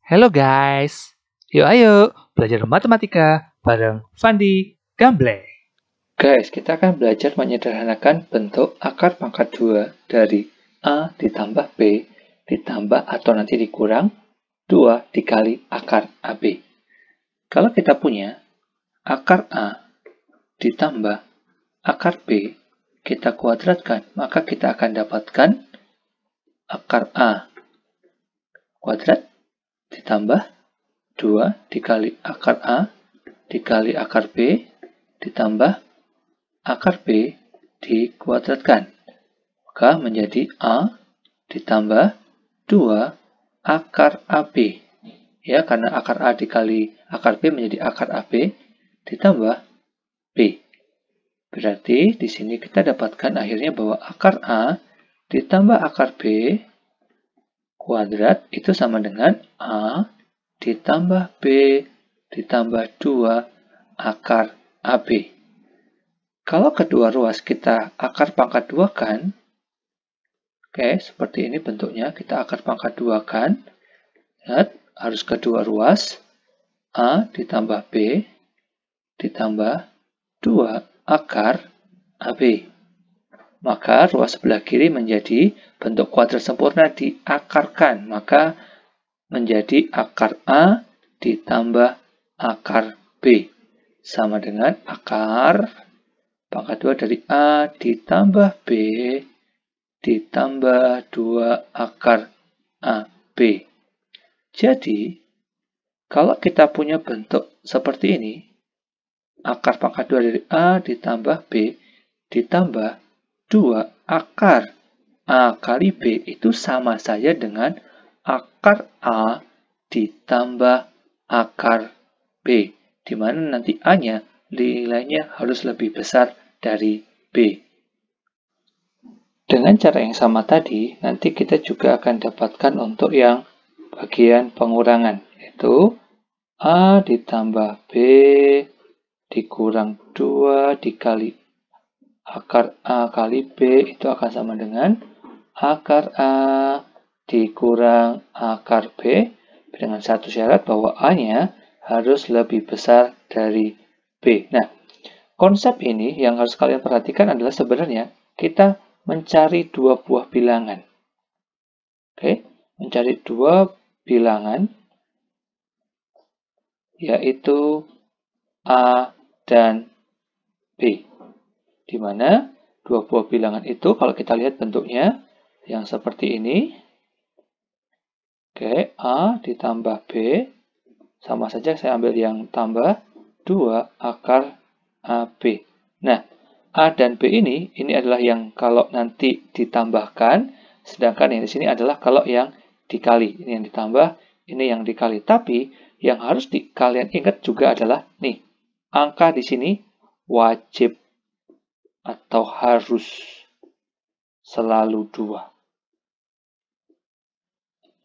Halo guys, yuk ayo belajar matematika bareng Fandi Gamble. Guys, kita akan belajar menyederhanakan bentuk akar pangkat 2 dari A ditambah B ditambah atau nanti dikurang 2 dikali akar AB. Kalau kita punya akar A ditambah akar B, kita kuadratkan, maka kita akan dapatkan akar A kuadrat ditambah 2 dikali akar A dikali akar B ditambah akar B dikuadratkan. Maka menjadi A ditambah 2 akar AB. Ya, karena akar A dikali akar B menjadi akar AB ditambah B. Berarti di sini kita dapatkan akhirnya bahwa akar A ditambah akar B kuadrat itu sama dengan A ditambah B ditambah 2 akar AB. Kalau kedua ruas kita akar pangkat 2 kan, oke, seperti ini bentuknya, kita akar pangkat 2 kan, lihat, harus kedua ruas, A ditambah B ditambah 2 akar AB. Maka ruas sebelah kiri menjadi bentuk kuadrat sempurna diakarkan, maka menjadi akar A ditambah akar B. Sama dengan akar pangkat 2 dari A ditambah B ditambah 2 akar AB. Jadi, kalau kita punya bentuk seperti ini, akar pangkat 2 dari A ditambah B ditambah 2 akar A kali B itu sama saja dengan akar A ditambah akar B, di mana nanti A-nya nilainya harus lebih besar dari B. Dengan cara yang sama tadi, nanti kita juga akan dapatkan untuk yang bagian pengurangan, yaitu A ditambah B dikurang 2 dikali akar A kali B itu akan sama dengan akar A dikurang akar B dengan satu syarat bahwa A-nya harus lebih besar dari B. Nah, konsep ini yang harus kalian perhatikan adalah sebenarnya kita mencari dua buah bilangan. Oke, mencari dua bilangan yaitu A dan B. Di mana dua buah bilangan itu kalau kita lihat bentuknya yang seperti ini. Oke, A ditambah B sama saja saya ambil yang tambah 2 akar AB. Nah, A dan B ini adalah yang kalau nanti ditambahkan, sedangkan yang di sini adalah kalau yang dikali. Ini yang ditambah, ini yang dikali. Tapi yang harus kalian ingat juga adalah nih, angka di sini wajib atau harus selalu 2.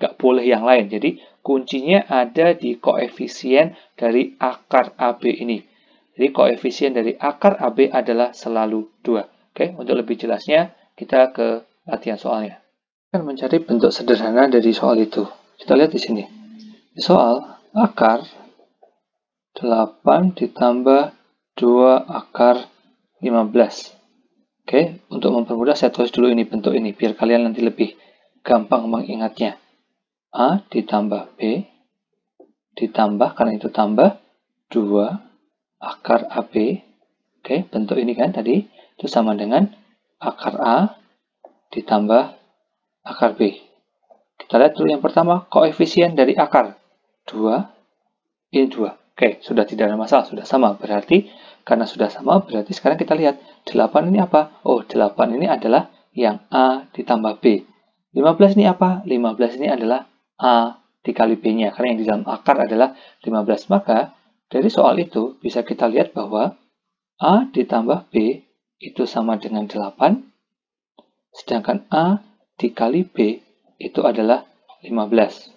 Nggak boleh yang lain. Jadi kuncinya ada di koefisien dari akar AB ini. Jadi koefisien dari akar AB adalah selalu 2. Oke, untuk lebih jelasnya kita ke latihan soalnya. Kita akan mencari bentuk sederhana dari soal itu. Kita lihat di sini. Di soal akar 8 ditambah 2 akar 15. Oke, untuk mempermudah saya tulis dulu ini bentuk ini biar kalian nanti lebih gampang mengingatnya. A ditambah B ditambah, karena itu tambah 2 akar AB. Oke, bentuk ini kan tadi, itu sama dengan akar A ditambah akar B. Kita lihat dulu yang pertama, koefisien dari akar. 2, ini 2. Oke, sudah tidak ada masalah, sudah sama. Berarti, karena sudah sama, berarti sekarang kita lihat, 8 ini apa? Oh, 8 ini adalah yang A ditambah B. 15 ini apa? 15 ini adalah A dikali B-nya, karena yang di dalam akar adalah 15. Maka, dari soal itu bisa kita lihat bahwa A ditambah B itu sama dengan 8, sedangkan A dikali B itu adalah 15.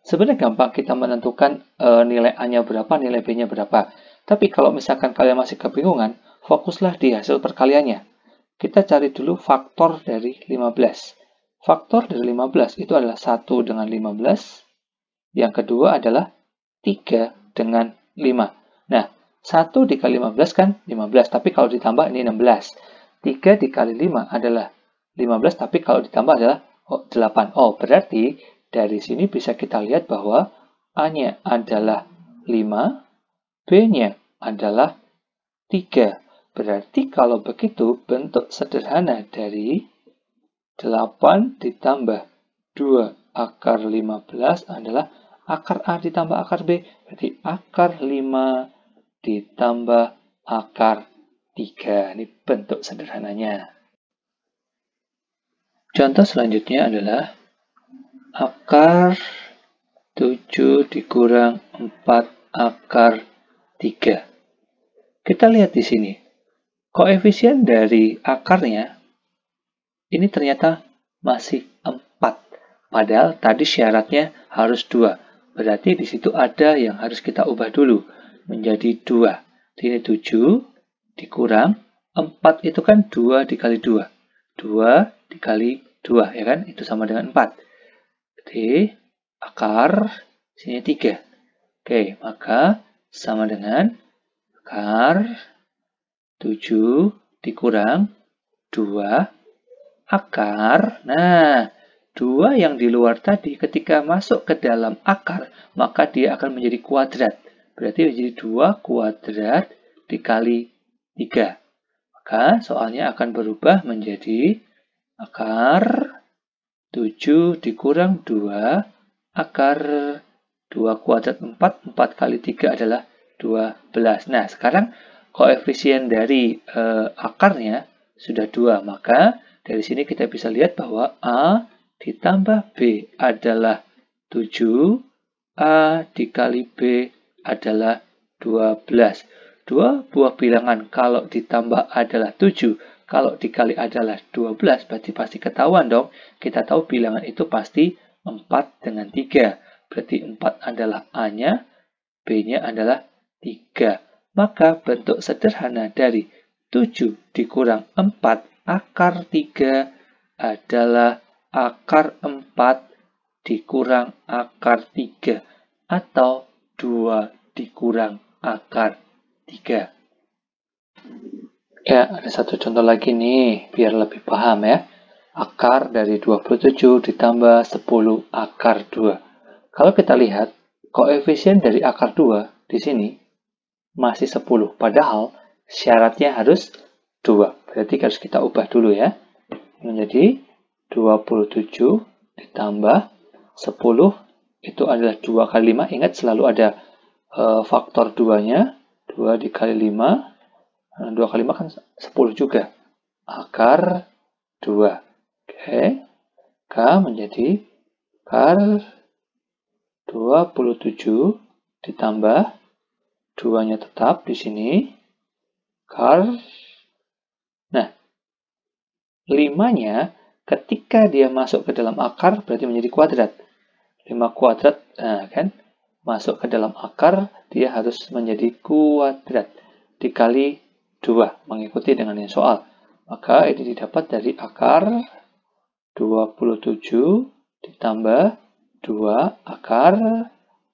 Sebenarnya gampang kita menentukan nilai A-nya berapa, nilai B-nya berapa. Tapi kalau misalkan kalian masih kebingungan, fokuslah di hasil perkaliannya. Kita cari dulu faktor dari 15. Faktor dari 15 itu adalah 1 dengan 15, Yang kedua adalah 3 dengan 5. Nah, 1 dikali 15 kan 15, tapi kalau ditambah ini 16. 3 dikali 5 adalah 15, tapi kalau ditambah adalah 8. Oh, berarti dari sini bisa kita lihat bahwa A-nya adalah 5, B-nya adalah 3. Berarti kalau begitu, bentuk sederhana dari 8 ditambah 2 akar 15 adalah akar A ditambah akar B. Berarti akar 5 ditambah akar 3. Ini bentuk sederhananya. Contoh selanjutnya adalah akar 7 dikurang 4 akar 3. Kita lihat di sini. Koefisien dari akarnya ini ternyata masih 4. Padahal tadi syaratnya harus 2. Berarti di situ ada yang harus kita ubah dulu menjadi 2. Ini 7 dikurang 4 itu kan 2 dikali 2. 2 dikali 2 ya kan? Itu sama dengan 4. Jadi akar sini 3. Oke, maka sama dengan akar 7 dikurang 2 akar. Nah, 2 yang di luar tadi ketika masuk ke dalam akar, maka dia akan menjadi kuadrat. Berarti menjadi 2 kuadrat dikali 3. Maka soalnya akan berubah menjadi akar 7 dikurang 2 akar 2 kuadrat 4. 4 kali 3 adalah 12. Nah, sekarang koefisien dari akarnya sudah 2. Maka dari sini kita bisa lihat bahwa A ditambah B adalah 7. A dikali B adalah 12. Dua buah bilangan kalau ditambah adalah 7. Kalau dikali adalah 12. Berarti pasti ketahuan dong. Kita tahu bilangan itu pasti 4 dengan 3. Berarti 4 adalah A-nya, B-nya adalah 3. Maka bentuk sederhana dari 7 dikurang 4 akar 3 adalah akar 4 dikurang akar 3 atau 2 dikurang akar 3. Ya, ada satu contoh lagi nih, biar lebih paham ya. Akar dari 27 ditambah 10 akar 2. Kalau kita lihat, koefisien dari akar 2 di sini masih 10. Padahal syaratnya harus 2. Berarti harus kita ubah dulu ya. Menjadi 27 ditambah 10. Itu adalah 2 kali 5. Ingat selalu ada faktor 2-nya. 2 dikali 5. 2 kali 5 kan 10 juga. Akar 2. Oke. K menjadi akar 27 ditambah 2-nya tetap di sini. Akar. Nah, 5-nya ketika dia masuk ke dalam akar berarti menjadi kuadrat. 5 kuadrat, nah kan, masuk ke dalam akar dia harus menjadi kuadrat. Dikali 2, mengikuti dengan yang soal. Maka ini didapat dari akar 27 ditambah 2 akar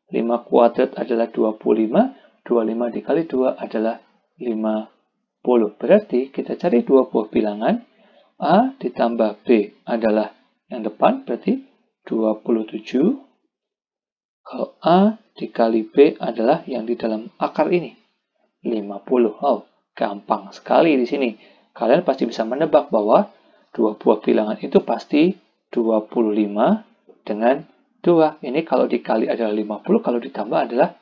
5 kuadrat adalah 25. 25 dikali 2 adalah 50. Berarti kita cari dua buah bilangan. A ditambah B adalah yang depan, berarti 27. Kalau A dikali B adalah yang di dalam akar ini, 50. Oh, gampang sekali di sini. Kalian pasti bisa menebak bahwa dua buah bilangan itu pasti 25 dengan 2. Ini kalau dikali adalah 50, kalau ditambah adalah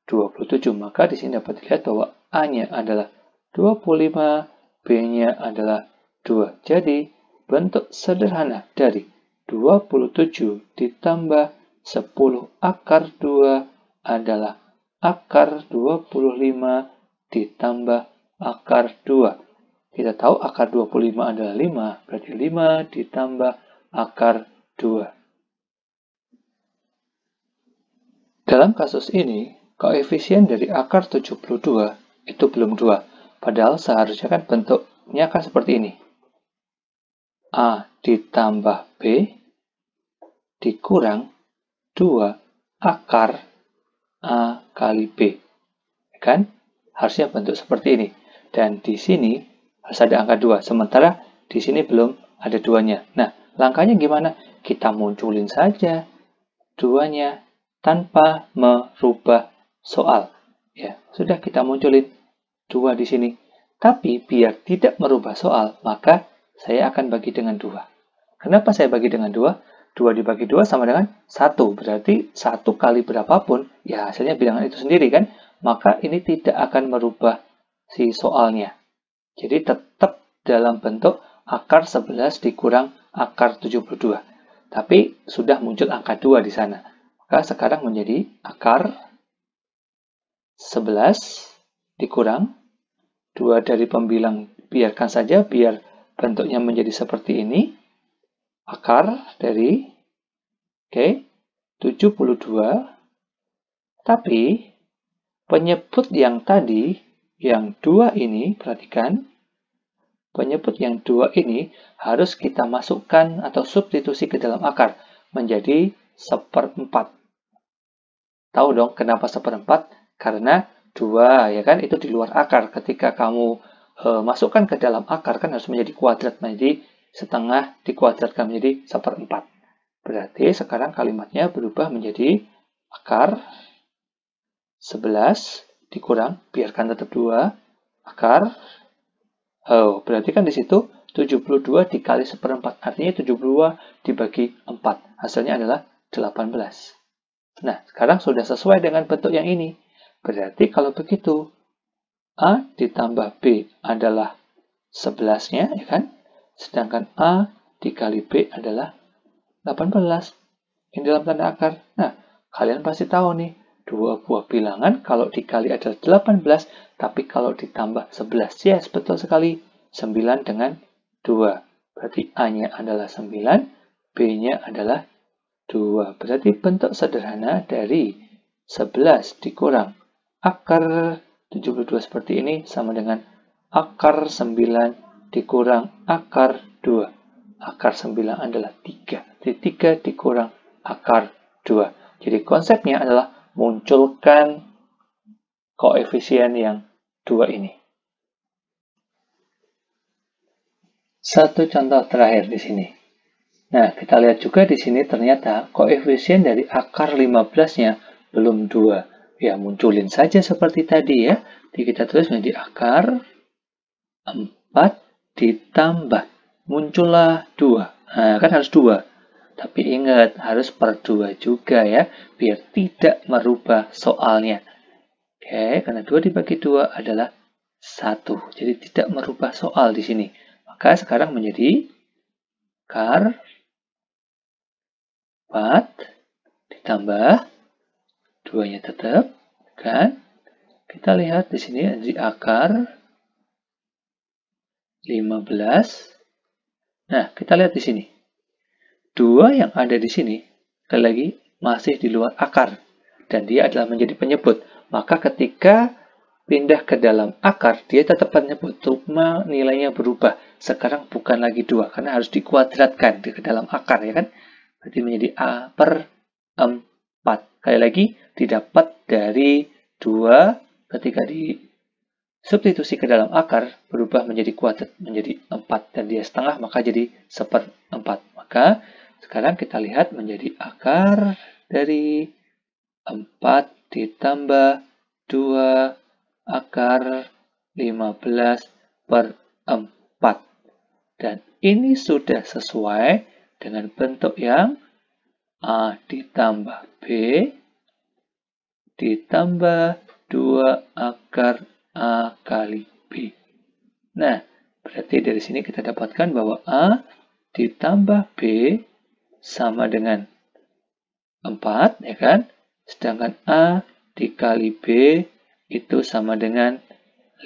27. Maka di sini dapat dilihat bahwa A-nya adalah 25, B-nya adalah 2. Jadi, bentuk sederhana dari 27 ditambah 10 akar 2 adalah akar 25 ditambah akar 2. Kita tahu akar 25 adalah 5, berarti 5 ditambah akar 2. Dalam kasus ini, koefisien dari akar 72 itu belum 2. Padahal seharusnya kan bentuknya kan seperti ini. A ditambah B dikurang 2 akar A kali B. Kan? Harusnya bentuk seperti ini. Dan di sini harus ada angka 2. Sementara di sini belum ada 2-nya. Nah, langkahnya gimana? Kita munculin saja 2-nya tanpa merubah soal. Ya, sudah kita munculin 2 di sini. Tapi biar tidak merubah soal, maka saya akan bagi dengan 2. Kenapa saya bagi dengan 2? 2 dibagi 2 sama dengan 1. Berarti 1 kali berapapun, ya hasilnya bilangan itu sendiri kan? Maka ini tidak akan merubah si soalnya. Jadi tetap dalam bentuk akar 11 dikurang akar 72. Tapi sudah muncul angka 2 di sana. Maka sekarang menjadi akar 11 dikurang 2 dari pembilang. Biarkan saja biar bentuknya menjadi seperti ini. Akar dari 72. Tapi penyebut yang tadi, yang 2 ini, perhatikan. Penyebut yang 2 ini harus kita masukkan atau substitusi ke dalam akar menjadi 1/4. Tahu dong kenapa 1/4? Karena 2 ya kan itu di luar akar. Ketika kamu masukkan ke dalam akar kan harus menjadi kuadrat, menjadi setengah dikuadratkan menjadi 1/4. Berarti sekarang kalimatnya berubah menjadi akar 11 dikurang, biarkan tetap 2, akar, berarti kan di situ 72 dikali 1/4, artinya 72 dibagi 4, hasilnya adalah 18. Nah, sekarang sudah sesuai dengan bentuk yang ini. Berarti kalau begitu, A ditambah B adalah 11-nya, ya kan? Sedangkan A dikali B adalah 18. Ini dalam tanda akar. Nah, kalian pasti tahu nih, dua buah bilangan kalau dikali adalah 18, tapi kalau ditambah 11. Yes, betul sekali. 9 dengan 2. Berarti A-nya adalah 9, B-nya adalah 2. Berarti bentuk sederhana dari 11 dikurang akar 72 seperti ini sama dengan akar 9 dikurang akar 2. Akar 9 adalah 3. Jadi 3 dikurang akar 2. Jadi konsepnya adalah munculkan koefisien yang 2 ini. Satu contoh terakhir di sini. Nah, kita lihat juga di sini ternyata koefisien dari akar 15-nya belum 2. Ya, munculin saja seperti tadi ya. Jadi kita tulis menjadi akar 4 ditambah. Muncullah 2. Nah, kan harus 2. Tapi ingat, harus per 2 juga ya, biar tidak merubah soalnya. Oke, karena 2 dibagi 2 adalah 1. Jadi tidak merubah soal di sini. Maka sekarang menjadi akar 4 ditambah 2-nya tetap, kan? Kita lihat di sini di akar 15. Nah, kita lihat di sini. 2 yang ada di sini, sekali lagi, masih di luar akar. Dan dia adalah menjadi penyebut. Maka ketika pindah ke dalam akar, dia tetap penyebut. Cuma nilainya berubah. Sekarang bukan lagi 2, karena harus dikuadratkan ke dalam akar, ya kan? Berarti menjadi A per 4. Sekali lagi, didapat dari 2 ketika disubstitusi ke dalam akar, berubah menjadi kuadrat, menjadi 4. Dan dia setengah, maka jadi 1/4. Maka sekarang kita lihat menjadi akar dari 4 ditambah 2 akar 15 per 4. Dan ini sudah sesuai dengan bentuk yang A ditambah B ditambah 2 akar A kali B. Nah, berarti dari sini kita dapatkan bahwa A ditambah B sama dengan 4, ya kan? Sedangkan A dikali B itu sama dengan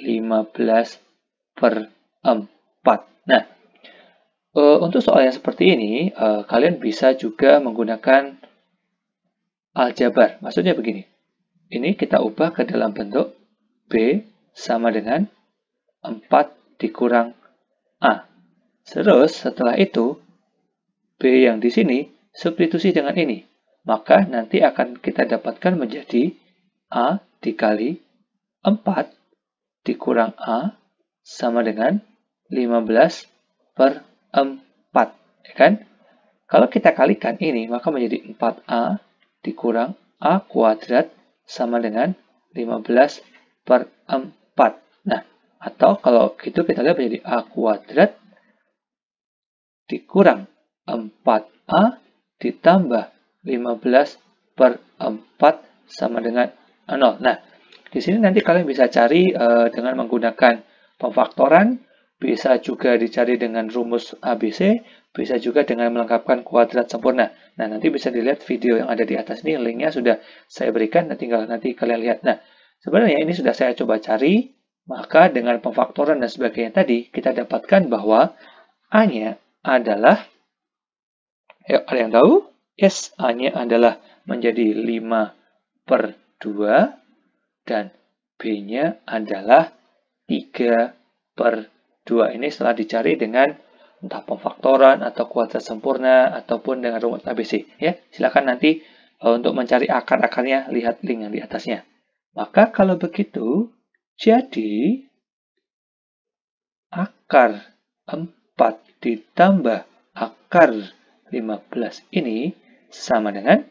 15 per 4. Nah, untuk soal yang seperti ini, kalian bisa juga menggunakan aljabar. Maksudnya begini. Ini kita ubah ke dalam bentuk B sama dengan 4 dikurang A. Terus, setelah itu, B yang di sini substitusi dengan ini. maka nanti akan kita dapatkan menjadi A dikali 4 dikurang A sama dengan 15 per 4. Ya kan? Kalau kita kalikan ini, maka menjadi 4A dikurang A kuadrat sama dengan 15 per 4. Nah, atau kalau gitu kita lihat menjadi A kuadrat dikurang 4A ditambah 15 per 4 sama dengan 0. Nah, di sini nanti kalian bisa cari dengan menggunakan pemfaktoran, bisa juga dicari dengan rumus ABC, bisa juga dengan melengkapkan kuadrat sempurna. Nah, nanti bisa dilihat video yang ada di atas ini, linknya sudah saya berikan, tinggal nanti kalian lihat. Nah, sebenarnya ini sudah saya coba cari, maka dengan pemfaktoran dan sebagainya tadi, kita dapatkan bahwa A-nya adalah, ada yang tahu? Yes, A-nya adalah menjadi 5 per 2, dan B-nya adalah 3 per 2. Ini setelah dicari dengan entah pemfaktoran atau kuadrat sempurna ataupun dengan rumus ABC. Ya, silakan nanti untuk mencari akar-akarnya lihat link yang di atasnya. Maka kalau begitu, jadi akar 4 ditambah akar 15 ini sama dengan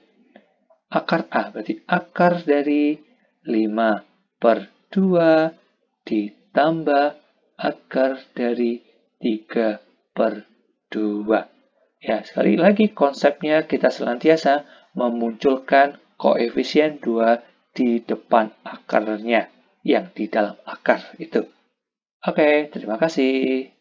akar A. Berarti akar dari 5 per 2 ditambah akar dari 3 per 2. Ya, sekali lagi konsepnya kita senantiasa memunculkan koefisien 2 di depan akarnya, yang di dalam akar itu. Oke, terima kasih.